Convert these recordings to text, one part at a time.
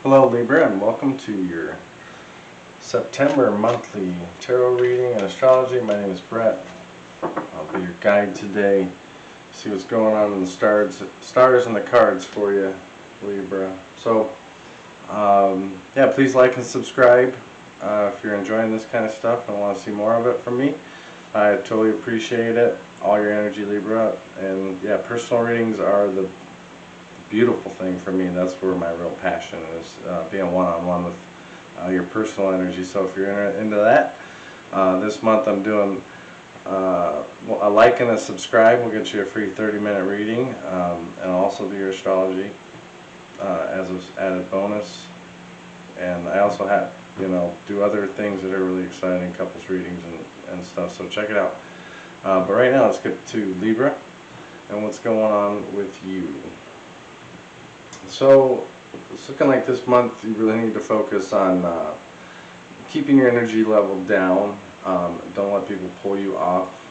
Hello Libra, and welcome to your September monthly tarot reading and astrology. My name is Brett. I'll be your guide today. See what's going on in the stars and the cards for you, Libra. So, yeah, please like and subscribe if you're enjoying this kind of stuff and want to see more of it from me. I totally appreciate it. All your energy, Libra. And yeah, personal readings are the beautiful thing for me. That's where my real passion is, being one-on-one with your personal energy. So if you're into that, this month I'm doing a like and a subscribe will get you a free 30-minute reading, and I'll also do your astrology as an added bonus. And I also have, do other things that are really exciting, couples readings and stuff, so check it out. But right now let's get to Libra and what's going on with you. So it's looking like this month you really need to focus on keeping your energy level down. Don't let people pull you off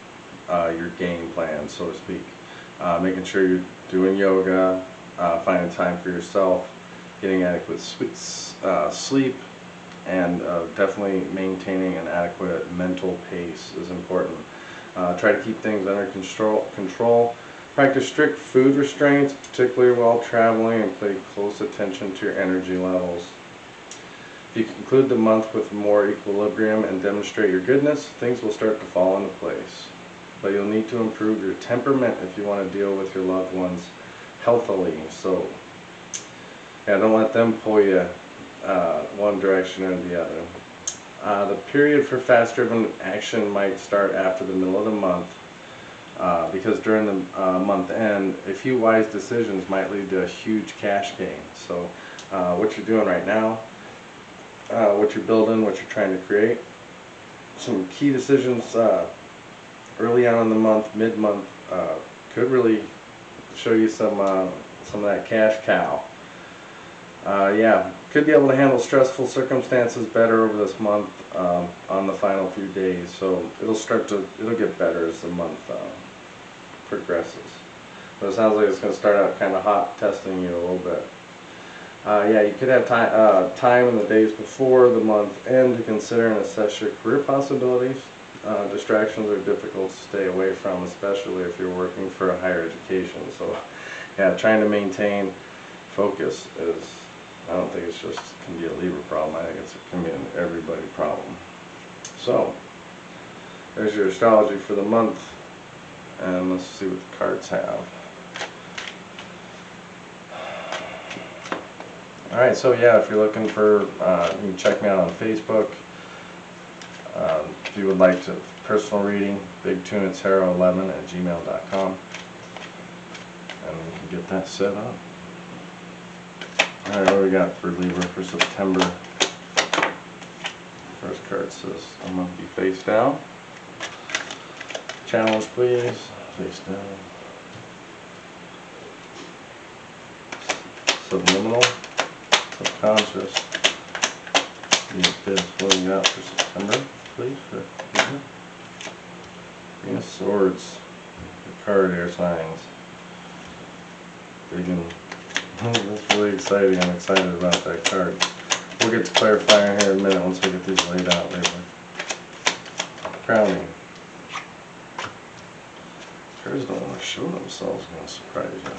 your game plan, so to speak. Making sure you're doing yoga, finding time for yourself, getting adequate sleep, and definitely maintaining an adequate mental pace is important. Try to keep things under control. Practice strict food restraints, particularly while traveling, and pay close attention to your energy levels. If you conclude the month with more equilibrium and demonstrate your goodness, things will start to fall into place. But you'll need to improve your temperament if you want to deal with your loved ones healthily. So, yeah, don't let them pull you one direction or the other. The period for fast-driven action might start after the middle of the month. Because during the month end, a few wise decisions might lead to a huge cash gain. So what you're doing right now, what you're building, what you're trying to create, some key decisions early on in the month, mid-month, could really show you some of that cash cow. Yeah, could be able to handle stressful circumstances better over this month on the final few days. So it'll get better as the month progresses. But it sounds like it's going to start out kind of hot, testing you a little bit. Yeah, you could have time in the days before the month end to consider and assess your career possibilities. Distractions are difficult to stay away from, especially if you're working for a higher education. So, yeah, trying to maintain focus is, I don't think it's just can be a Libra problem. I think it can be an everybody problem. So, there's your astrology for the month. And let's see what the cards have. Alright, so yeah, if you're looking for, you can check me out on Facebook. If you would like to personal reading, bigtunatarot11@gmail.com, and we can get that set up. Alright, what do we got for Libra for September? First card says, I'm going to be face down. Challenge, please. Face down. Subliminal. Subconscious. These bids floating out for September, please. Queen of Swords. The card air signs. Big and that's really exciting. I'm excited about that card. We'll get to clarifying here in a minute once we get these laid out later. Crowning. Cards don't want to show themselves, going to surprise you.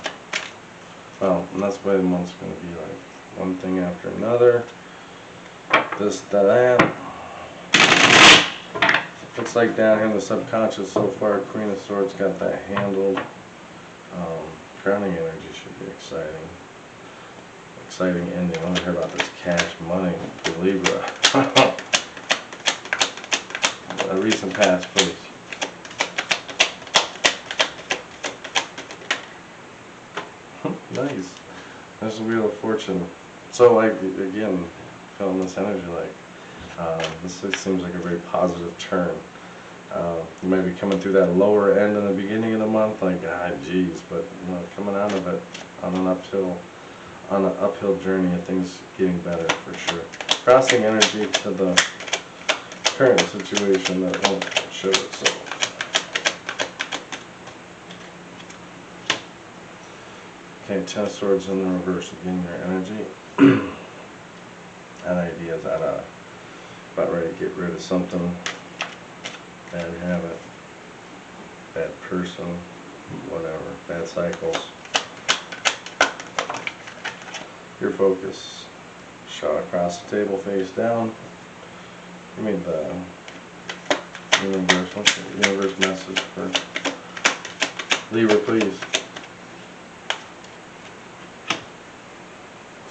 Well, and that's the way the month's going to be, like one thing after another. This, that. Looks like down here in the subconscious so far, Queen of Swords got that handled. Crowning energy should be exciting. Exciting ending. I want to hear about this cash money for Libra. A recent past, please. Nice. There's the Wheel of Fortune. So, like, again, feeling this energy, like, this seems like a very positive turn. You might be coming through that lower end in the beginning of the month, like, geez, but, coming out of it on an uphill journey, and things getting better for sure. Crossing energy to the current situation that won't show itself. Okay, Ten of Swords in the reverse, again, your energy. Bad ideas, about ready to get rid of something, bad habit, bad person, whatever, bad cycles. Your focus. Shot across the table, face down. Give me the universe. What's the universe message for Libra, please?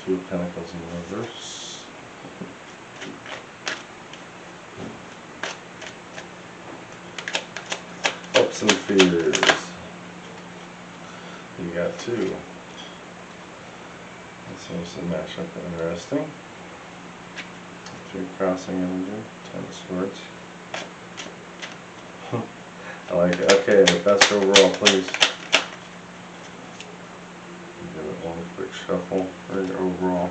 Two of Pentacles in reverse. Hopes and fears. You got two. That seems to match up interesting. Three crossing energy, 10 of swords. I like it. Okay, the best overall, please. Give it one quick shuffle for your overall.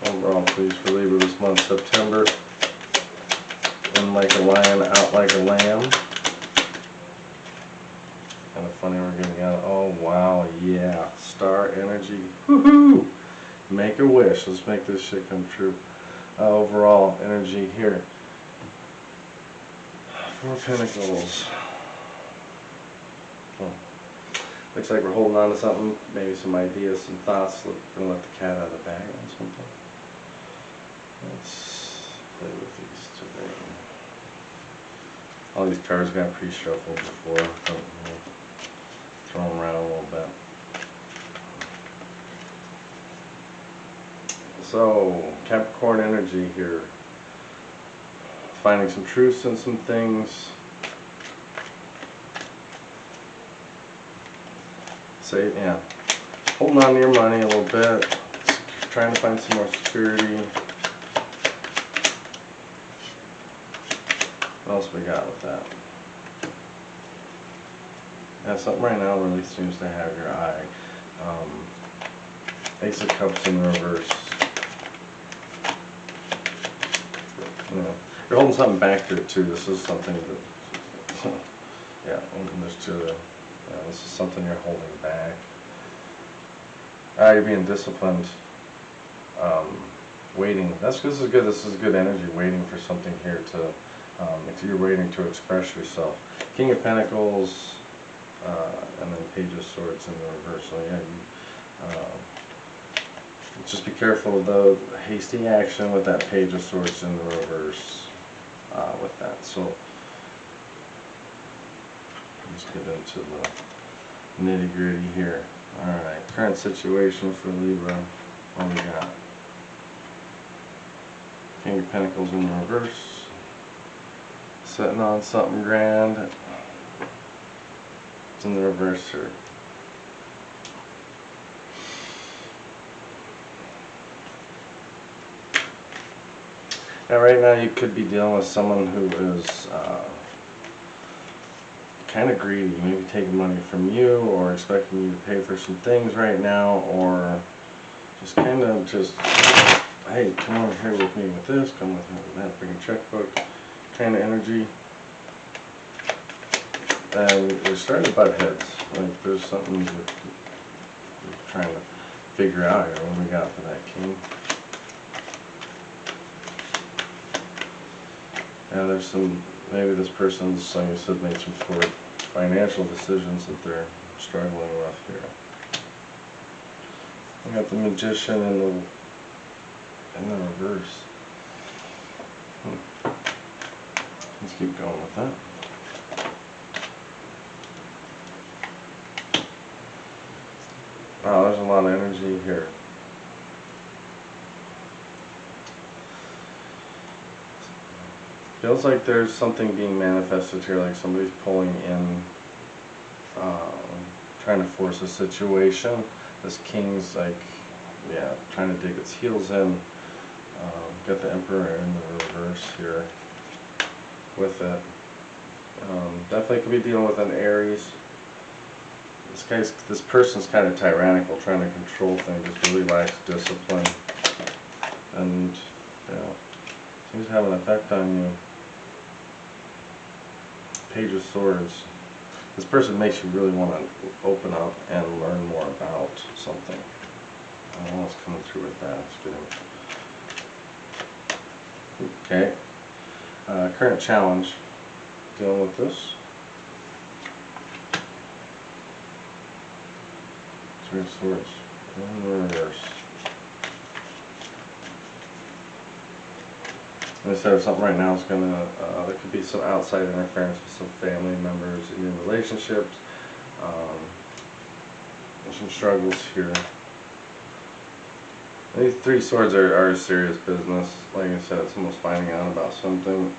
Overall, please, for Libra this month, September. In like a lion, out like a lamb. Kind of funny we're getting out. Oh wow, yeah. Star energy. Woohoo! Make a wish. Let's make this shit come true. Overall energy here. Four of Pentacles. Looks like we're holding on to something. Maybe some ideas, some thoughts. We're gonna let the cat out of the bag on something. Let's play with these today. All these cards got pre-shuffled before. So we'll throw them around a little bit. So, Capricorn energy here. Finding some truths in some things. Say, yeah. Holding on to your money a little bit. Trying to find some more security. What else we got with that? Yeah, something right now really seems to have your eye. Ace of Cups in reverse. You know, you're holding something back here too. This is something that, yeah, there's two. Yeah, this is something you're holding back. You're being disciplined. Waiting. This is good. This is good energy. Waiting for something here to. If you're waiting to express yourself. King of Pentacles, and then Page of Swords in the reverse. So yeah, just be careful of the hasty action with that Page of Swords in the reverse. With that, so let's get into the nitty-gritty here. All right, current situation for Libra. What we got? King of Pentacles in the reverse. Sitting on something grand. It's in the reverse here. Now right now you could be dealing with someone who is kind of greedy, maybe taking money from you or expecting you to pay for some things right now, or just kind of just, hey, come over here with me with this, come with me with that, bring a checkbook kind of energy. And we're starting to butt heads. Like there's something that we're trying to figure out here. What do we got for that king? Yeah, there's some, maybe this person's, like I said, made some poor financial decisions that they're struggling with here. We got the Magician in the reverse. Let's keep going with that. Wow, there's a lot of energy here. Feels like there's something being manifested here, like somebody's pulling in, trying to force a situation. This king's like, yeah, trying to dig its heels in. Got the Emperor in the reverse here with it. Definitely could be dealing with an Aries. This person's kind of tyrannical, trying to control things, just really lacks discipline, and seems to have an effect on you. Page of Swords. this person makes you really want to open up and learn more about something. I don't know what's coming through with that. It's getting... Okay. Current challenge. Dealing with this. Three of Swords. In reverse. I said something right now is gonna, there could be some outside interference with some family members in your relationships. There's some struggles here. These Three Swords are serious business. Like I said, someone's finding out about something.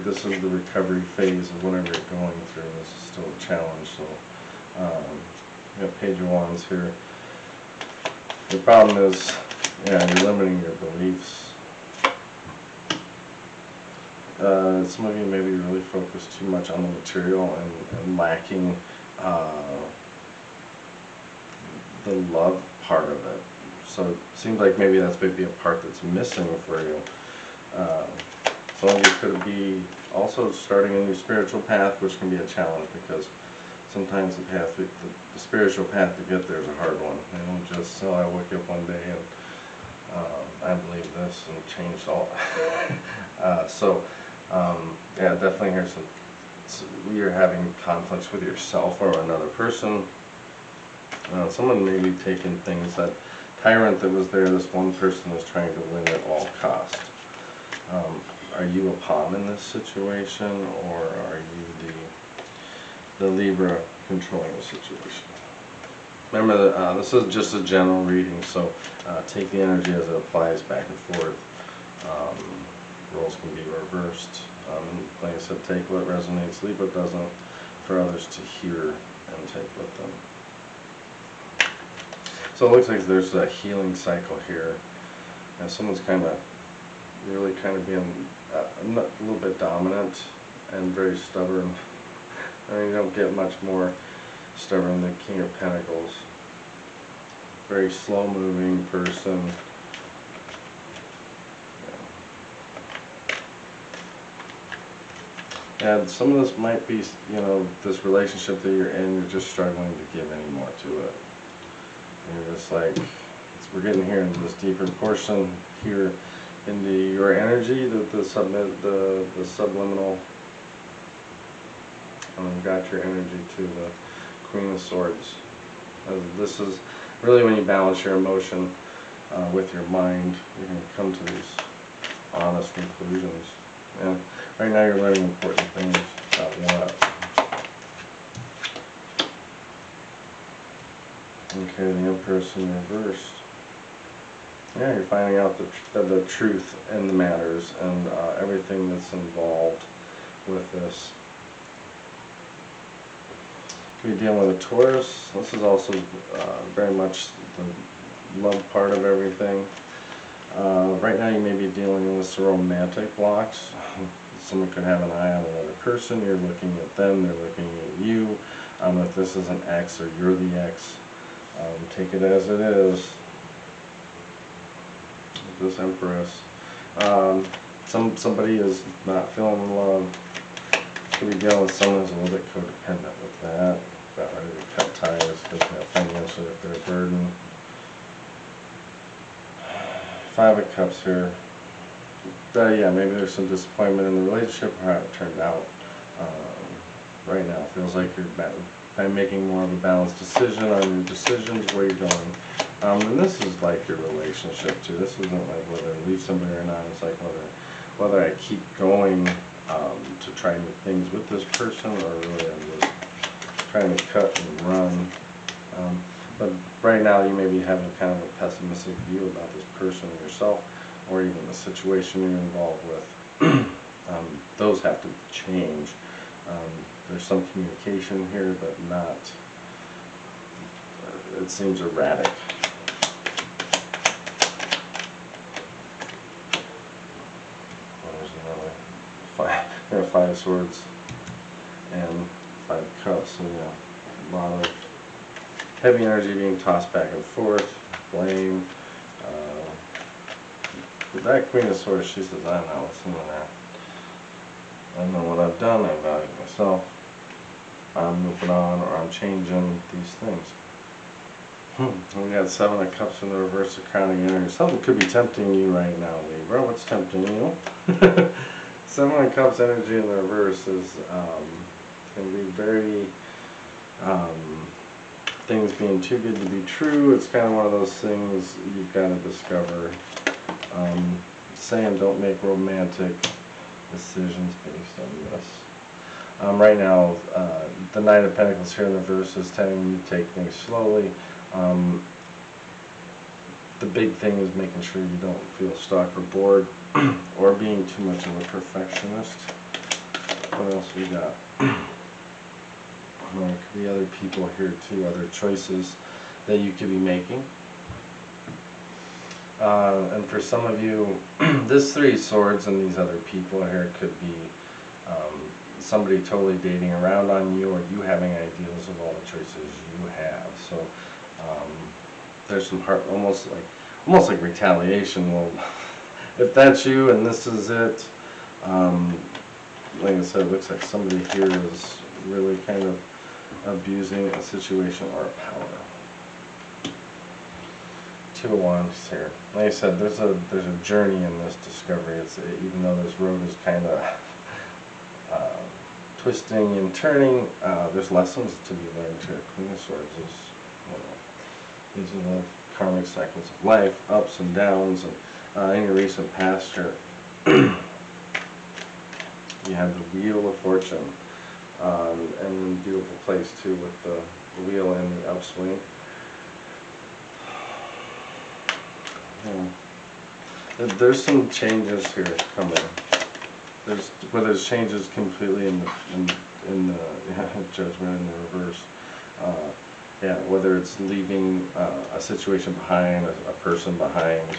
This is the recovery phase of whatever you're going through. This is still a challenge. So, you got Page of Wands here. The problem is, yeah, you're limiting your beliefs. Some of you maybe really focus too much on the material and lacking the love part of it. So it seems like maybe that's maybe a part that's missing for you. Some of you could be also starting a new spiritual path, which can be a challenge because sometimes the spiritual path to get there is a hard one. They don't just say, I woke up one day and I believe this and changed all. Yeah, definitely here's you're having conflicts with yourself or another person. Someone may be taking things that tyrant that was there, this one person is trying to win at all cost. Are you a pawn in this situation, or are you the Libra controlling the situation? Remember that this is just a general reading, so take the energy as it applies back and forth. Roles can be reversed. Like I said, take what resonates, leave what doesn't, for others to hear and take with them. So it looks like there's a healing cycle here, and someone's really being a little bit dominant and very stubborn. I mean, you don't get much more stubborn than King of Pentacles. Very slow-moving person. And some of this might be, this relationship that you're in, you're just struggling to give any more to it. And you're just like, we're getting here into this deeper portion here into your energy, the subliminal. And you've got your energy to the Queen of Swords. This is really when you balance your emotion with your mind, you can come to these honest conclusions. And right now you're learning important things about what. Okay, the Empress in reverse. Yeah, you're finding out the truth in the matters and everything that's involved with this. You're dealing with a Taurus. This is also very much the love part of everything. Right now you may be dealing with some romantic blocks. Someone could have an eye on another person. You're looking at them. They're looking at you. If this is an ex or you're the ex, take it as it is. This Empress. Somebody is not feeling love. Could be dealing with someone who's a little bit codependent with that. About ready to cut ties because financially if they're a burden. Five of Cups here. Yeah, maybe there's some disappointment in the relationship or how it turned out. Right now, it feels like you're making more of a balanced decision on your decisions, where you're going. And this is like your relationship too. This isn't like whether I leave somebody or not. It's like whether I keep going to try new things with this person, or really I'm just trying to cut and run. But right now you may be having kind of a pessimistic view about this person or yourself, or even the situation you're involved with. Those have to change. There's some communication here, but not, it seems erratic. There's another Five of Swords and Five of Cups. So yeah, a lot of heavy energy being tossed back and forth, blame. That Queen of Swords, she says, I'm not listening to that. I know what I've done, I value myself. I'm moving on, or I'm changing these things. We got Seven of Cups in the reverse of crowning energy. Something could be tempting you right now, Libra. What's tempting you? Seven of Cups energy in the reverse is can be very things being too good to be true. It's kind of one of those things you've got to discover. Saying don't make romantic decisions based on this. Right now, the Knight of Pentacles here in the reverse is telling you to take things slowly. The big thing is making sure you don't feel stuck or bored or being too much of a perfectionist. What else we got? There could be other people here too, other choices that you could be making. And for some of you, this Three of Swords and these other people here could be somebody totally dating around on you, or you having ideas of all the choices you have. So there's some heart, almost like retaliation. Well, if that's you and this is it, like I said, it looks like somebody here is really kind of abusing a situation or a power. Two of Wands here. Like I said, there's a journey in this discovery. Even though this road is kind of twisting and turning, there's lessons to be learned here. Queen of Swords is, these are the karmic cycles of life, ups and downs, and in your recent past here, you have the Wheel of Fortune, and a beautiful place too with the wheel and the upswing. There's some changes here coming. There's changes completely in the Judgment in the reverse. Whether it's leaving a situation behind, a person behind.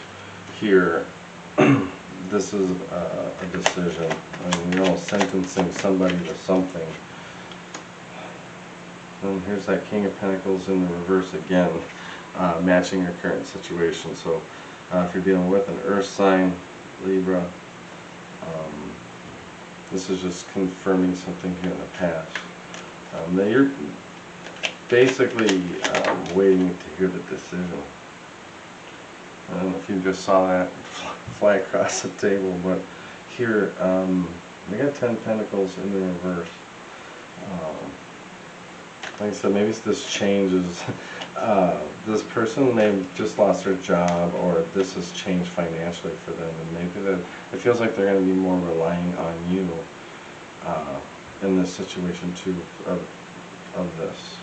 Here, this is a decision. I mean, you're all sentencing somebody to something. And here's that King of Pentacles in the reverse again, matching your current situation. So if you're dealing with an earth sign, Libra, this is just confirming something here in the past. That you're basically waiting to hear the decision. I don't know if you just saw that fly across the table, but here we got 10 Pentacles in the reverse. Like I said, maybe this changes. This person may have just lost their job, or this has changed financially for them, and maybe it feels like they're going to be more relying on you in this situation too, of this.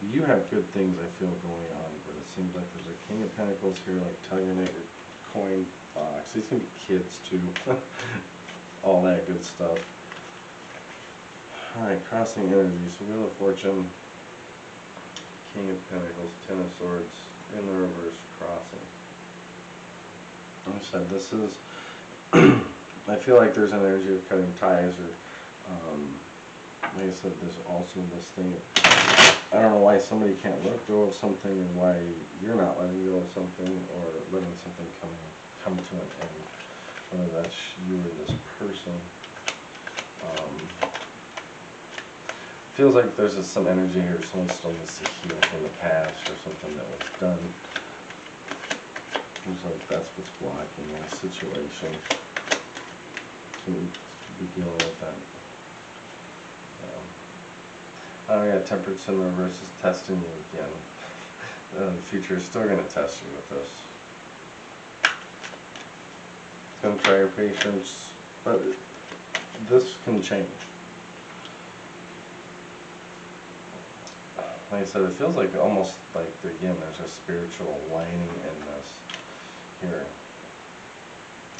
You have good things, I feel, going on, but it seems like there's a King of Pentacles here, like tugging at your coin box. These can be kids too. All that good stuff. Alright, crossing energies. So Wheel of Fortune, King of Pentacles, Ten of Swords, in the reverse, crossing. Like I said, this is, I feel like there's an energy of cutting ties, or, like I said, there's also this thing of, I don't know why somebody can't let go of something, and why you're not letting go of something, or letting something come to an end. Whether that's you or this person. Feels like there's just some energy here. Someone still needs to heal from the past, or something that was done. Feels like that's what's blocking a situation. So we be dealing with that. Yeah, Temperance in the reverse is testing you again. The future is still going to test you with this. It's going to try your patience, but this can change. Like I said, it feels like almost like, again, there's a spiritual lining in this here.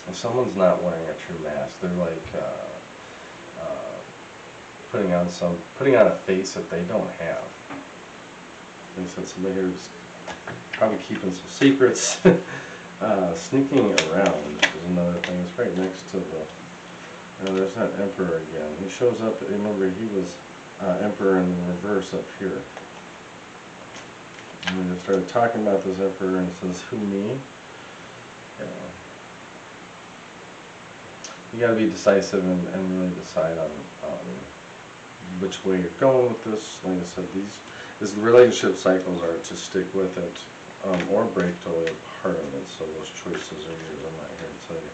If someone's not wearing a true mask, they're like putting on a face that they don't have. Like I said, somebody here is probably keeping some secrets. Sneaking around is another thing. It's right next to the, there's that Emperor again. He shows up, remember he was Emperor in the reverse up here. And we just started talking about this Emperor, and it says, who, me? Yeah. you got to be decisive and really decide on which way you're going with this. Like I said, these relationship cycles are to stick with it or break totally apart of it. So those choices are yours. I'm not here to tell you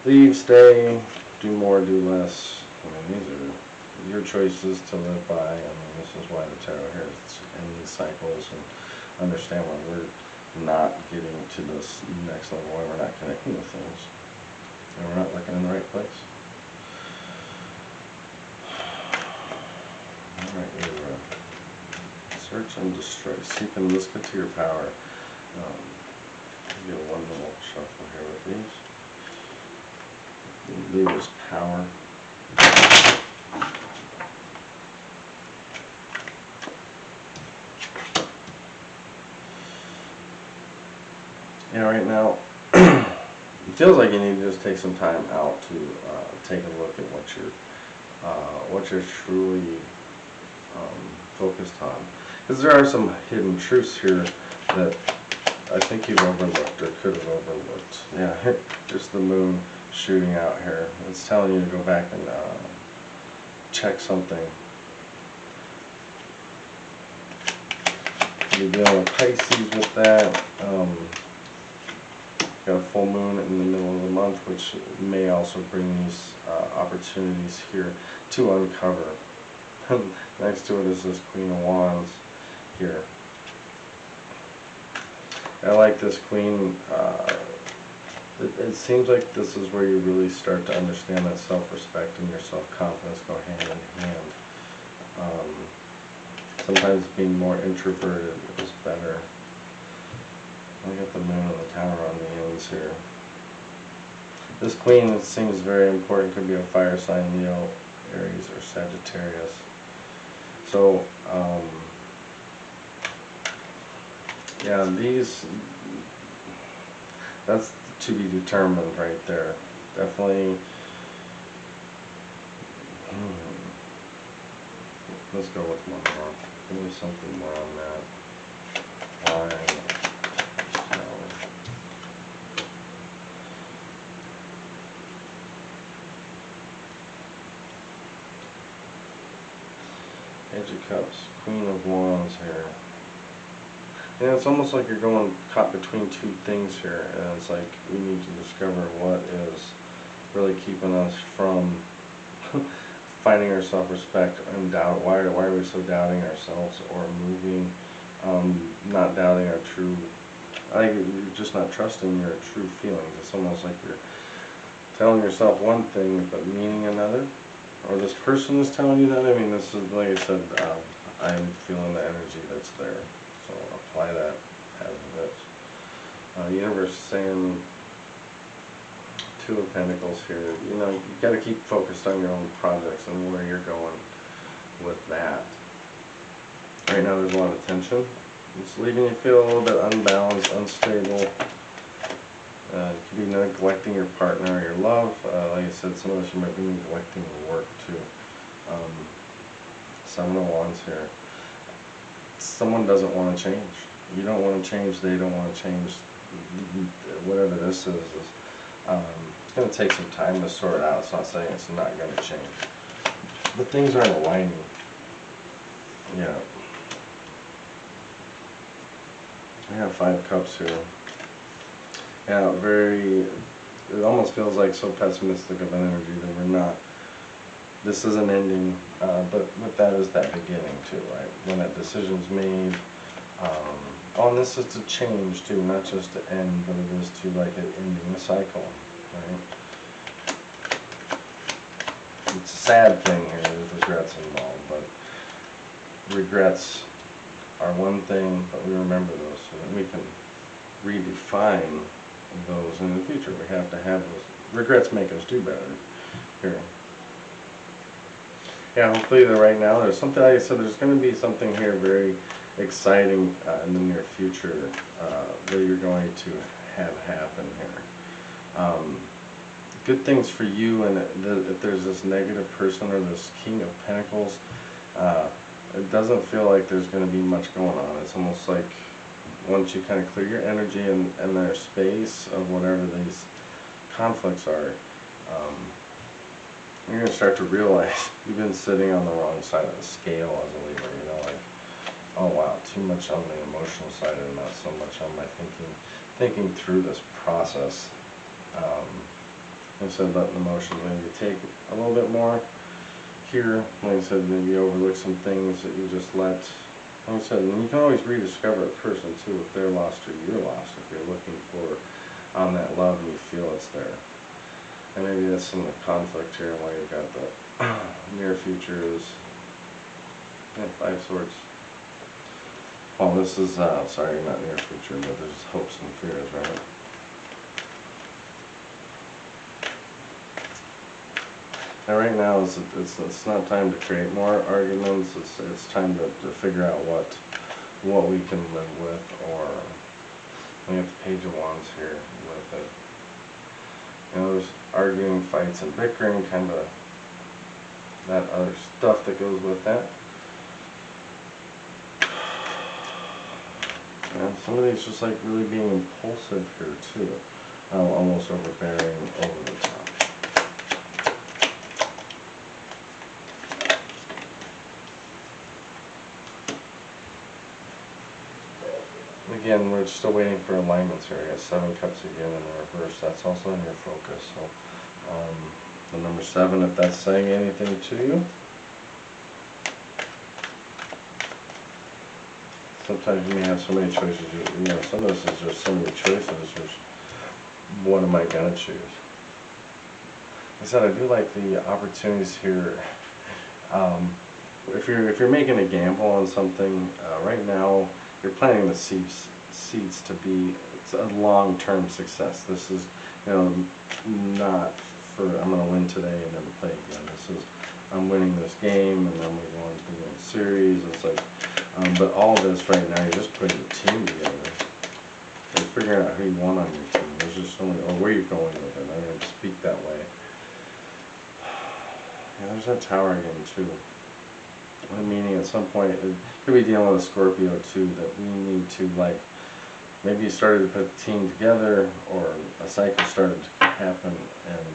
leave, stay, do more, do less. I mean, these are your choices to live by. I mean, this is why the tarot here is in these cycles, and understand why we're not getting to this next level, why we're not connecting with things, and we're not looking in the right place. Alright, Libra. Search and destroy. Seek and listen to your power. Give you one little shuffle here with these. Libra's power. Yeah, right now, it feels like you need to just take some time out to take a look at what you're truly focused on. Because there are some hidden truths here that I think you've overlooked or could have overlooked. Yeah, there's the moon shooting out here. It's telling you to go back and check something. You're dealing with Pisces with that. Got a full moon in the middle of the month, which may also bring these opportunities here to uncover. Next to it is this Queen of Wands here. I like this Queen. It seems like this is where you really start to understand that self-respect and your self-confidence go hand in hand. Sometimes being more introverted is better. I got the moon and the tower on the ends here. This Queen, it seems very important, could be a fire sign, Leo, Aries, or Sagittarius. So, yeah, that's to be determined right there. Definitely. Let's go with one more. Give me something more on that. Why? Page of Cups, Queen of Wands here. Yeah, it's almost like you're going caught between two things here, and it's like we need to discover what is really keeping us from finding our self-respect and doubt. Why are we so doubting ourselves or moving, not doubting our true, I think you're just not trusting your true feelings. It's almost like you're telling yourself one thing but meaning another. Or this person is telling you that. I mean, this is, like I said, I'm feeling the energy that's there. So apply that as it is. Universe is saying Two of Pentacles here. You know, you got to keep focused on your own projects and where you're going with that. Right now there's a lot of tension. It's leaving you feel a little bit unbalanced, unstable. You could be neglecting your partner or your love. Like I said, some of us, you might be neglecting your work too. Seven of Wands here. Someone doesn't want to change. You don't want to change. They don't want to change. Whatever this is it's going to take some time to sort it out. It's not saying it's not going to change. But things aren't aligning. Yeah. I have Five Cups here. Yeah, it almost feels like so pessimistic of an energy that we're not, this is an ending, but with that is that beginning too, right? When that decision's made, and this is to change too, not just to end, but it is to like it ending the cycle, right? It's a sad thing here, there's regrets involved, but regrets are one thing, but we remember those so that we can redefine those in the future. We have to have those. Regrets make us do better. Here. Yeah, hopefully right now there's something, like I said, there's going to be something here very exciting in the near future that you're going to have happen here. Good things for you, and if there's this negative person or this King of Pentacles, it doesn't feel like there's going to be much going on. It's almost like once you kind of clear your energy and their space of whatever these conflicts are, You're going to start to realize you've been sitting on the wrong side of the scale as a Libra, you know, like, oh wow, too much on the emotional side and not so much on my thinking through this process. Instead of letting emotions maybe take a little bit more here, like I said, maybe overlook some things that you just let. Like I said, and you can always rediscover a person too if they're lost or you're lost, if you're looking for that love and you feel it's there. And maybe that's some of the conflict here, why you've got the near future is 5 Swords. Well, this is, sorry, not near future, but there's hopes and fears, right? And right now, it's not time to create more arguments. It's time to figure out what we can live with, or we have the Page of Wands here with it. You know, there's arguing, fights, and bickering, kind of that other stuff that goes with that. And somebody's just like really being impulsive here too, almost overbearing, over the top. Again, we're still waiting for alignments here. I got 7 Cups again in the reverse. That's also in your focus. So, the number 7, if that's saying anything to you. Sometimes you may have so many choices. You know, some of this is just so many choices. There's what am I gonna choose? Like I said, I do like the opportunities here. If you're making a gamble on something right now, you're planting the seeds to be a long-term success. This is, you know, not for I'm going to win today and never play again. This is I'm winning this game and then we go on to the next series. It's like, but all this right now, you're just putting the team together. You're figuring out who you want on your team. There's just so many, or where you're going with it. I'm going to speak that way. Yeah, there's that Tower again too. Meaning at some point, it could be dealing with a Scorpio too, that we need to, like, maybe you started to put the team together, or a cycle started to happen and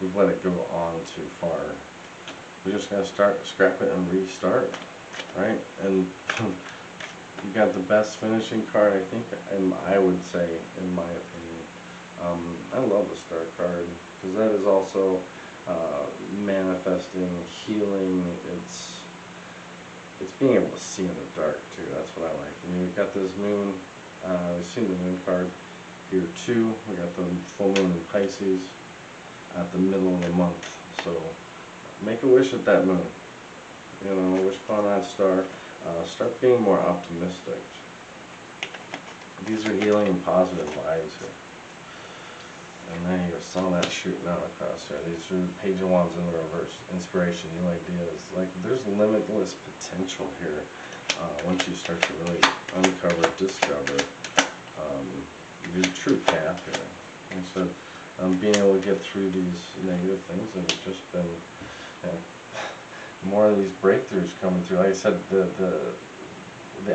we've let it go on too far. We just gotta scrap it and restart, right? And you got the best finishing card, I think, and I would say, in my opinion. I love the Star card, because that is also manifesting, healing. It's being able to see in the dark too. That's what I like. I mean, we've got this moon. We've seen the moon card here too. We got the full moon in Pisces at the middle of the month. So make a wish at that moon. You know, wish upon that star. Start being more optimistic. These are healing and positive vibes here. And then you saw that shooting out across there. These are Page of Wands in the reverse. Inspiration, new ideas. Like, there's limitless potential here once you start to really uncover, discover your true path here. And so, being able to get through these negative things have just been, you know, more of these breakthroughs coming through. Like I said, the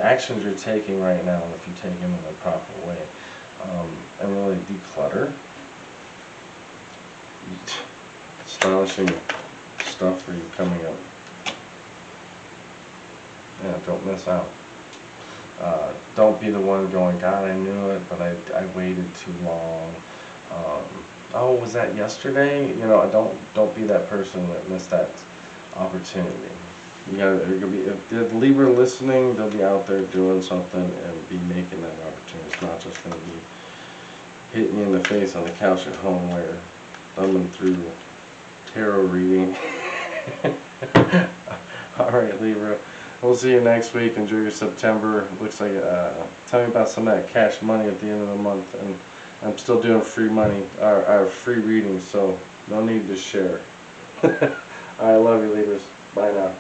actions you're taking right now, if you take them in the proper way, and really declutter. Astonishing stuff for you coming up. Yeah, don't miss out. Don't be the one going, God, I knew it, but I waited too long. Oh, was that yesterday? You know, don't be that person that missed that opportunity. You gotta be, if the Libra listening, they'll be out there doing something and be making that opportunity. It's not just going to be hitting you in the face on the couch at home where you're thumbing through tarot reading. Alright, Libra. We'll see you next week. Enjoy your September. Looks like, tell me about some of that cash money at the end of the month. And I'm still doing free money, or free readings, so no need to share. I love you, Libras. Bye now.